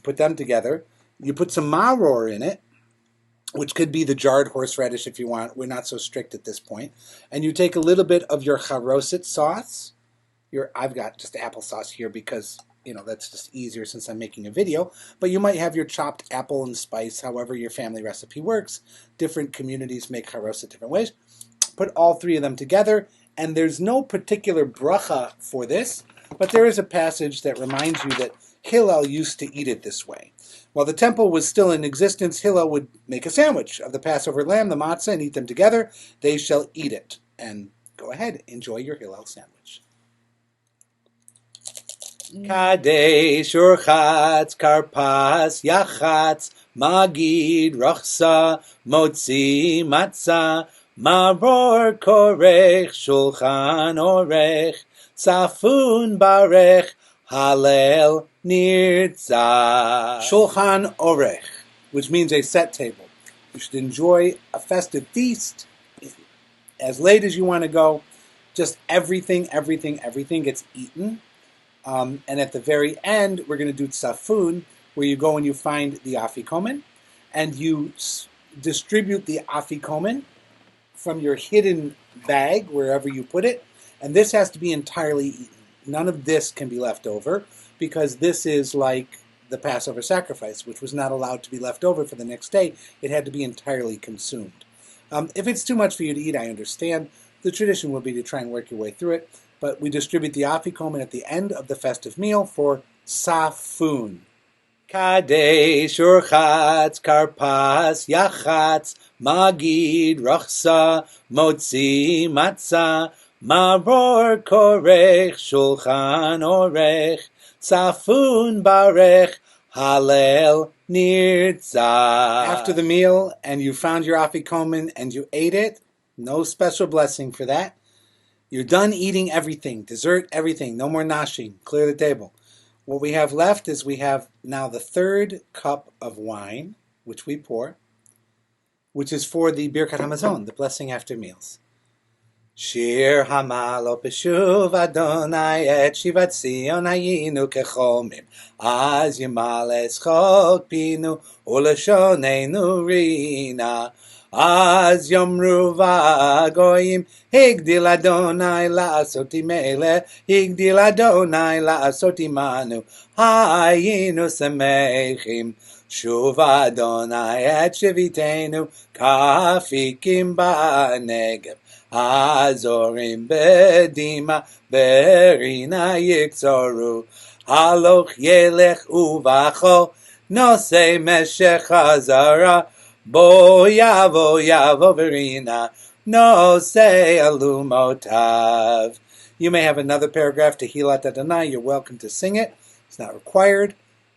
A: put them together. You put some maror in it, which could be the jarred horseradish if you want. We're not so strict at this point. And you take a little bit of your charoset sauce. I've got just applesauce here because, that's just easier since I'm making a video. But you might have your chopped apple and spice, however your family recipe works. Different communities make charoset different ways. Put all 3 of them together. And there's no particular bracha for this, but there is a passage that reminds you that Hillel used to eat it this way. While the temple was still in existence, Hillel would make a sandwich of the Passover lamb, the matzah, and eat them together. They shall eat it. And go ahead, enjoy your Hillel sandwich. Kadesh urchatz karpas yachatz magid rachsa motzi matzah maror korech shulchan orech safun barech Hallel Nirtzah. Shulchan Orech, which means a set table. You should enjoy a festive feast as late as you want to go. Just everything gets eaten. And at the very end, we're going to do tzafun, where you go and you find the Afikomen, and you distribute the Afikomen from your hidden bag, wherever you put it, and this has to be entirely eaten. None of this can be left over, because this is like the Passover sacrifice, which was not allowed to be left over for the next day. It had to be entirely consumed. If it's too much for you to eat, I understand. The tradition would be to try and work your way through it, but we distribute the Afikomen at the end of the festive meal for Safun. Kadesh, Urchatz, Karpas, Yachatz, Magid, Rachsa, Motzi, Matzah, Maror, Korech, Shulchan, Orech, Safun, Barech, Halel, Nirtzah. After the meal, and you found your Afikomen and you ate it, no special blessing for that. You're done eating everything, dessert, everything, no more nashing, clear the table. What we have left is we have now the third cup of wine, which we pour, which is for the Birkat Hamazon, the blessing after meals. Shir hamalo peshuv Adonai et shivat Zion hayinu kechomim az yimal eschok pinu ulashonenu rina az yomru v'agoyim higdil Adonai la'asoti mele higdil Adonai la'asoti manu hayinu semechim shuv Adonai et shivitenu kafikim ba'negev Azorim bedima berina yikzoru haloch yelech uvacho nosei meshech hazara bo yavo verina nosei alumotav. You may have another paragraph to Hilat Adonai. You're welcome to sing it. It's not required.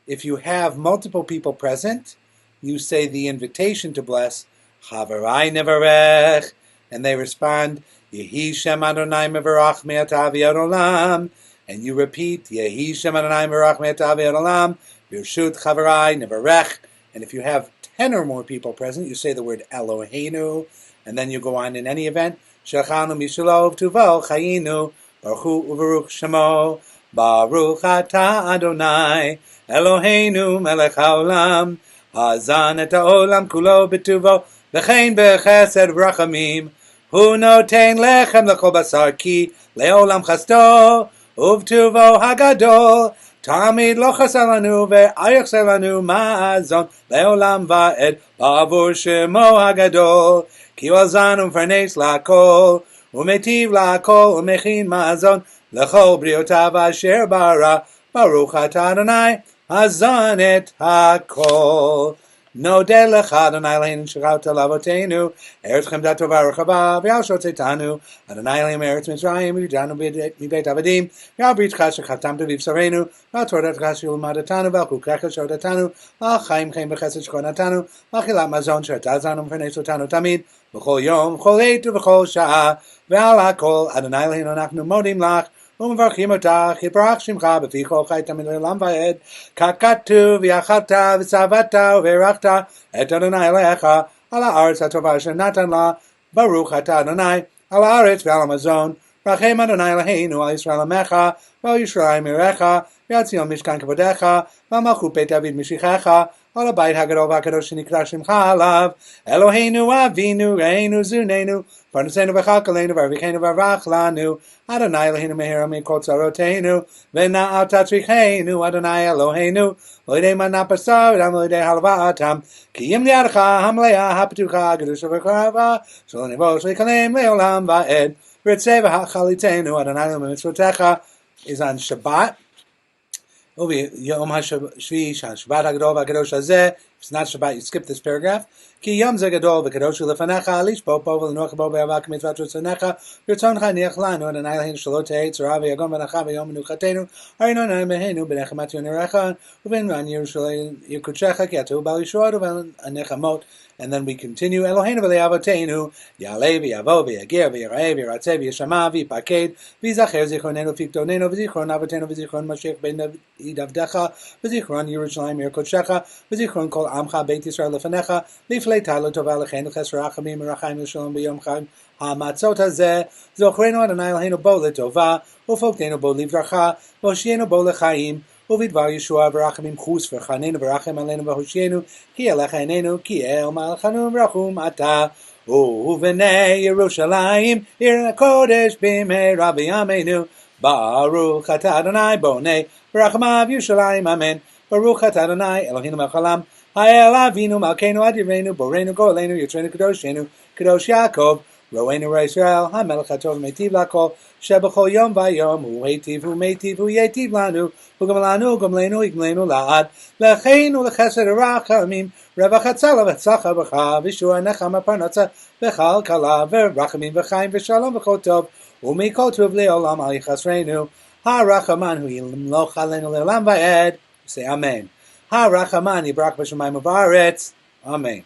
A: If you have multiple people present, you say the invitation to bless Chavarai nevarech, and they respond, Yehi Shem Adonai mevarach me'atav v'ad olam. And you repeat, Yehi Shem Adonai mevarach me'atav v'ad olam. Birshut Chavarai nevarech. And if you have 10 or more people present, you say the word Eloheinu. And then you go on in any event. Shechanu mishalov tuvo chayinu. Baruch hu u'baruch shemo. Baruch atah Adonai. Eloheinu melech haolam. Hazan et ha'olam kulo betuvo. V'chein b'chesed v'rachamim. Hu noten lechem lechol basar ki leolam chasto uvtuvo hagadol tamid lo chasar lanu ve'ayachsar lanu ma'azon leolam va'ed ba'avur shemo hagadol ki wazanu farnes la'kol umetiv la'kol umechin ma'azon lechol briotav asher bara baruch atah Adonai hazan et hakol. Nodeh lecha Adonai Eloheinu shechauta l'avotenu eretz chemdato v'arachava v'yal shotzetanu Adonai Eloheinu eretz Mitzrayim v'yidanu mibeit avadim v'yal britcha shechavtamtu v'yivsareinu v'al tordatcha shelimadatanu v'al chukecha shodatanu v'al chaim chaim v'chesed shechonatanu v'al chilat mazon she'atazanu v'farnesotanu tamid v'chol yom v'chol eit v'chol sha'a v'al hakol Adonai Eloheinu anachnu modim lach ומברכים אותך, יתברך שמך בפי כל חי תמיד לעולם ועד, ככתוב ויאכלת ושבעת וברכת את אדוני אליך על הארץ הטובה אשר נתן לה, ברוך אתה אדוני על הארץ ועל המזון, רחם אדוני אלוהינו על ישראל עמך ועל ירושלים עירך ועל ציון משכן כבודך ועל מלכות בית דוד משיחך על הבית הגדול והקדוש שנקרא שמך עליו, אלוהינו אבינו ראינו זוננו פרנסנו וכלכלנו והרוויחנו והברך לנו, אדוני אלוהינו מהרה מכל צרותינו ונעל תצריכנו, אדוני אלוהינו לא ידי מנה בשר ודם לא ידי הלוואתם, כי אם לידך המלאה הפתוחה הקדושה והקרבה שלא נבוש לקיים לעולם ועד, ורצה והחליצנו אדוני אלוהינו במצוותיך. Is on Shabbat. Yom HaShvi, Shabbat HaGadol VaKadosh Hazeh. If it's not Shabbat, you skip this paragraph. Ki Yom Ze Gadol VaKadosh Lefanecha, Lishbo Po V'Lenuach Bo Be'avak Mitzvat Rotzonecha, V'Ritzoncha Niach Lanu, Adonai Eloheinu Shelo Te'etz Tzara V'Yagon V'Nacha V'Yom Menuchatenu, Arinu Adonai Meheinu B'Nechamat Yonerecha, U'V'Nran Yerushalayim Yekutchecha, Ki Atu B'Al Yishuot U'V'Nechamot. And then we continue. Eloheinu v'le'avoteinu, Ya'aleh v'yavo v'yagir v'yira'eh v'yiratzeh v'yishama v'yipaked v'yizacher zichronenu v'tiktonenu v'zichron avotenu v'zichron Mashiach ben David avdecha v'zichron Yerushalayim yer kodshecha v'zichron kol amcha beit Yisrael lefanecha liflei talo tova lecheinu ches rachamim v'rachayim l'shalom b'yom chag ha'matzot hazeh zochrenu Adonai Eloheinu bo letova ufokteinu bo livracha v'hoshienu bo lechaim ובדבר ישועה ורחמים חוס ורחננו ורחם עלינו והושיענו, כי אליך עינינו, כי אל מלכנו ורחום אתה. ובני ירושלים, עיר הקודש במהרה בימינו, ברוך אתה אדוני בונה ברחמיו ירושלים, אמן. ברוך אתה אדוני אלוהינו מלך העולם, האל אבינו מלכנו אדירנו, בוראנו גואלנו, יוצרנו קדושנו, קדוש יעקב, רואינו רע ישראל, המלך הטוב ומיטיב לכל, שבכל יום ויום הוא היטיב ומיטיב וייטיב לנו, וגם לנו יגמלנו לעד, לכן ולחסד ורחמים, רווח הצלה והצלחה ברכה, וישועה נחמה פרנסה וכלכלה, ורחמים וחיים ושלום וכל טוב, ומכל טוב לעולם אל יחסרנו. הרחמן הוא ימלוך עלינו לעולם ועד, say אמן. הרחמן יברך בשמיים ובארץ, אמן.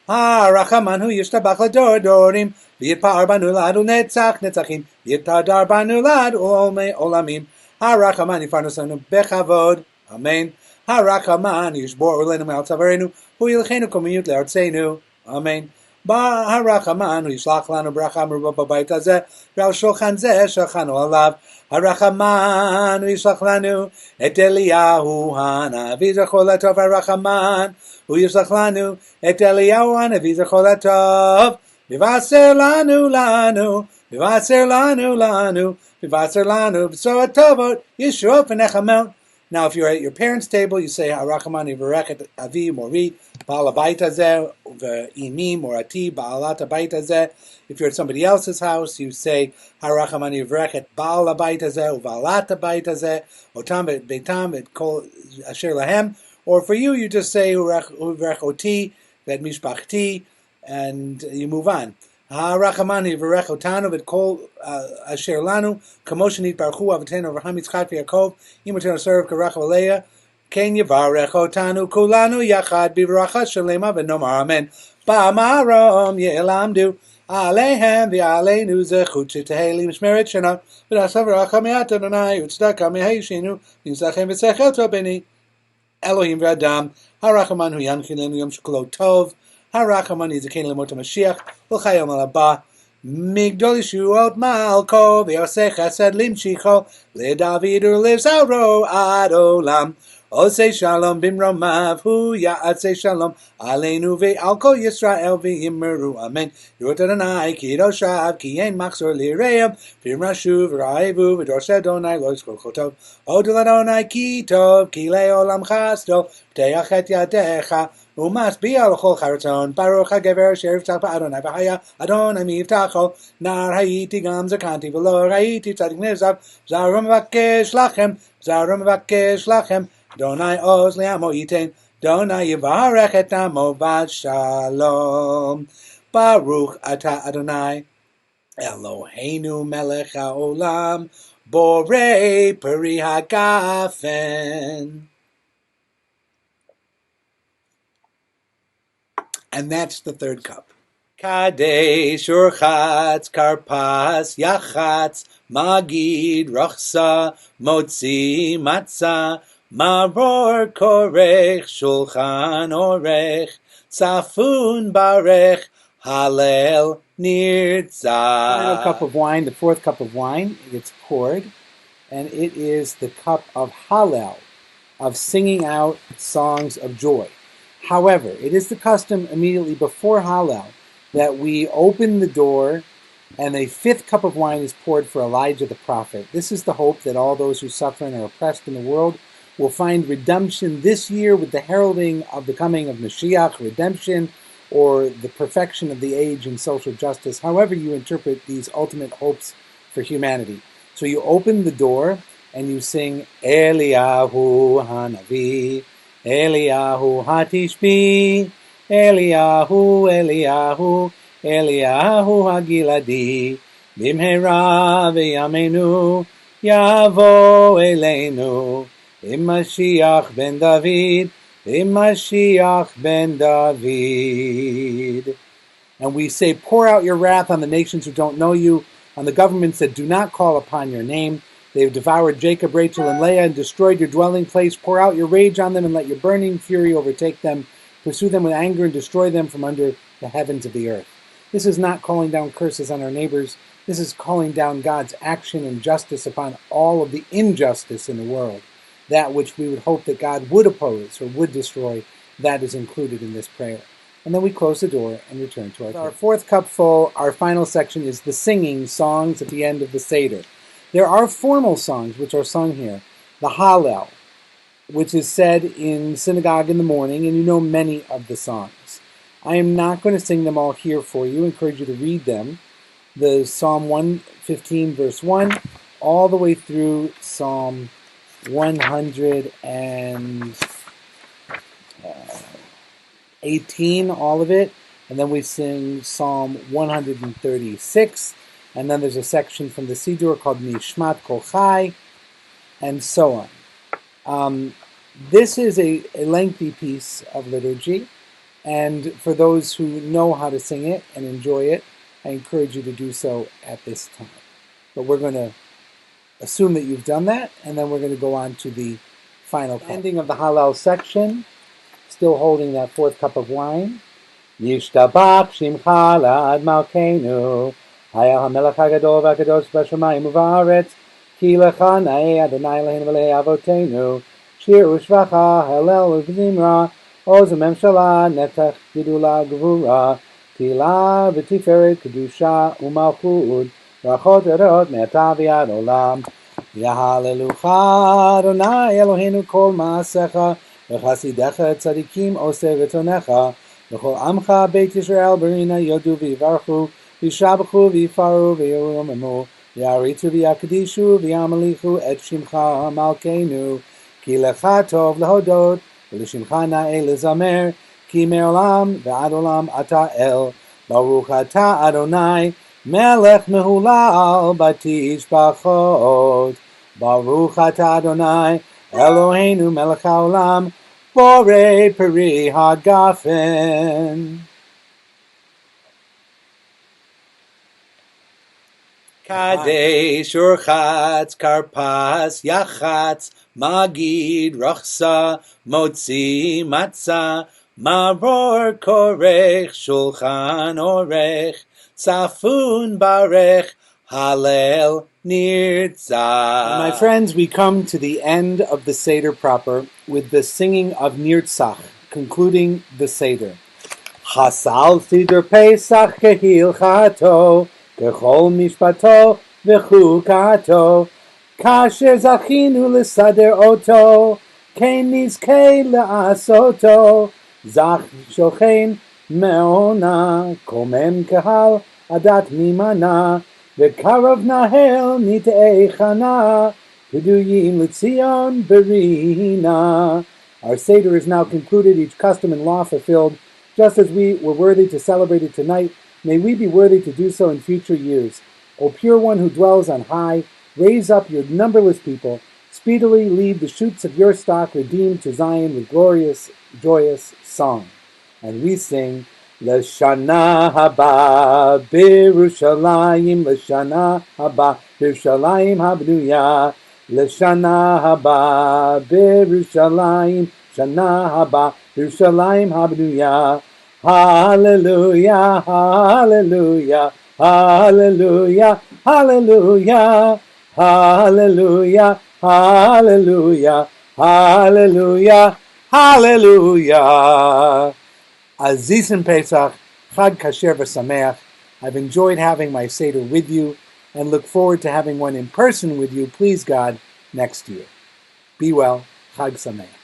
A: הרחמן הוא ישתבח לדור דורים, ויתפאר בנו לעד ולנצח נצחים, ויתהדר בנו לעד ולעולמי עולמים. הרחמן יפרנס לנו בכבוד, אמן. הרחמן ישבור עלינו מעל צווארנו, הוא ילכנו קוממיות לארצנו, אמן. הרחמן הוא ישלח לנו ברכה מרובה בבית הזה, ועל שולחן זה שולחנו עליו. הרחמן הוא ישלח לנו את אליהו הנביא זכרו לטוב. הרחמן הוא ישלח לנו את אליהו הנביא זכרו לטוב. מבשר לנו בשורות טובות, ישועות ונחמות. Now, if you're at your parents' table, you say, Harachman yivarech et avi mori, Baal habayit hazeh, ve'imi morati, Baalat habayit hazeh. If you're at somebody else's house, you say, Harachman yivarech et Baal habayit hazeh, u'Baalat habayit hazeh, otam beitam et kol asher lahem. Or for you, you just say, Yivarech oti, ve'et mishpachti, and you move on. Ha'arachamanu yivarech otanu v'et kol asher lanu, kamoshen yitbaruchu avatenu Avraham Yitzchak v'Yaakov, imotenu serve karachav aleya, ken yivarech otanu kulanu yachad b'varacha shalema v'nomar amen. Ba'amarom ye'elamdu aleihem v'aleinu zechut sheteheli mishmeret shana v'dasav v'racha me'at Adonai u'tzedakah me'heishenu v'yisachem v'sechel tobeni Elohim v'adam ha'arachamanu yankilenu yom shekolo tov. Harachamani Zaken Lemot Mashiach, L'chayom Alaba, Migdol Yeshuot Malko, V'yoseh Chesed Limshicho, LeDavid U'Levzaro Ad Olam, Oseh Shalom Bimromav, Hu Ya'aseh Shalom, Aleinu Ve'al Kol Yisrael V'yimeru, Amen. Yerut Adonai, Ki Yidoshav, Ki Ein Machzor Li'Reim, V'yirmashu V'ra'ivu, V'dorsh Adonai, Lo Yizkor Kol Tov, Odel Adonai Ki Tov, Ki Le'olam Chasdo, V'teach Et Yadecha, Umas bi'al chol charatzon, Baruch ha'gever asher yiftach ba'Adonai v'haya Adonai mi'yivtacho, nar hayiti gam zakanti v'lo hayiti tzadik nirzav, zarum v'akesh lachem, Adonai oz li'amo yitein, Adonai yivarech et amo v'shalom. Baruch ata Adonai, Eloheinu melech ha'olam, borei peri hagafen. And that's the third cup. Kadesh, Urchatz, Karpas, Yachatz, Magid, Rachsa, Motzi, Matzah, Maror, Korech, Shulchan, Orech, Safun, Barech, Hallel, Nirtzah. Final cup of wine, the fourth cup of wine, gets poured, and it is the cup of Hallel, of singing out songs of joy. However, it is the custom immediately before Hallel that we open the door and a fifth cup of wine is poured for Elijah the prophet. This is the hope that all those who suffer and are oppressed in the world will find redemption this year with the heralding of the coming of Mashiach, redemption, or the perfection of the age and social justice, however you interpret these ultimate hopes for humanity. So you open the door and you sing Eliyahu Hanavi, Eliyahu Hatishbi, Eliyahu, Eliyahu, Eliyahu Hagiladi, Bimhera v'yamenu, Yavo Eleinu, Mashiach ben David, Mashiach ben David. And we say, pour out your wrath on the nations who don't know you, on the governments that do not call upon your name. They have devoured Jacob, Rachel, and Leah and destroyed your dwelling place. Pour out your rage on them and let your burning fury overtake them. Pursue them with anger and destroy them from under the heavens of the earth. This is not calling down curses on our neighbors. This is calling down God's action and justice upon all of the injustice in the world. that which we would hope that God would oppose or would destroy, that is included in this prayer. And then we close the door and return to our fourth cup full. Our final section is the singing songs at the end of the Seder. There are formal songs which are sung here. The Hallel, which is said in synagogue in the morning, and you know many of the songs. I am not going to sing them all here for you. I encourage you to read them. The Psalm 115, verse 1, all the way through Psalm 118, all of it. And then we sing Psalm 136. And then there's a section from the Siddur called Nishmat Kol Chai, and so on. This is a lengthy piece of liturgy. And for those who know how to sing it and enjoy it, I encourage you to do so at this time. But we're going to assume that you've done that, and then we're going to go on to the final ending of the Hallel section, still holding that fourth cup of wine. Yishtabach Shimcha La'ad Malkeinu, Haya HaMelech HaGadol VaKadosh B'Shamayim U'Va'aretz, Ki Lecha Na'eh Adonai Eloheinu V'Elei Avotenu, Shir U'Shvacha Hallel U'Zimra, Oz Memshala Netach Gidula Gvura, Tila V'Tiferet Kedusha U'Malchut, Rachot Erot Me'ata V'Ad Olam, Yahalelucha Adonai Eloheinu Kol Ma'asecha, V'Chasidecha Tzadikim Oseh V'Tonecha, V'Chol Amcha Beit Yisrael Berina Yodu V'Yivarchu, V'Yishabachu V'Yifaru V'Yoromemu, V'Yaritzu V'Yakadishu V'Yamalichu Et Shimcha Malkeinu, Ki Lecha Tov Lehodot, V'Lishimcha Na'eh Lezamer, Ki Me'olam V'Ad Olam Ata El, Baruch Ata Adonai, Melech Mehulal Batish Bachot, Baruch Ata Adonai, Eloheinu Melech HaOlam, Borei Peri HaGafen. Kadesh Urchatz Karpas Yachatz Magid Rachsa Motzi Matzah Maror Korech Shulchan Orech Safun Barech Hallel Nirtzach. My friends, we come to the end of the Seder proper with the singing of Nirtzach, concluding the Seder. Hasal Seder Pesach Kehilchato Kechol Mishpato V'chukato Kasher Zachinu L'sader Oto Kein Nizkei La'asoto Zach Shochen Me'ona Komem Kahal Adat Mimana V'karav Nahel Nitei Chana V'duyim L'tzion Berina. Our Seder is now concluded, each custom and law fulfilled. Just as we were worthy to celebrate it tonight, may we be worthy to do so in future years. O pure one who dwells on high, raise up your numberless people, speedily lead the shoots of your stock redeemed to Zion with glorious, joyous song. And we sing, L'shana haba b'Yerushalayim, L'shana haba b'Yerushalayim habnuya, L'shana haba b'Yerushalayim, Shana haba b'Yerushalayim habnuya. Hallelujah, hallelujah, hallelujah, hallelujah, hallelujah, hallelujah, hallelujah, hallelujah. Aziz and Pesach, Chag Kasher v'Sameach. I've enjoyed having my Seder with you and look forward to having one in person with you, please God, next year. Be well, Chag Sameach.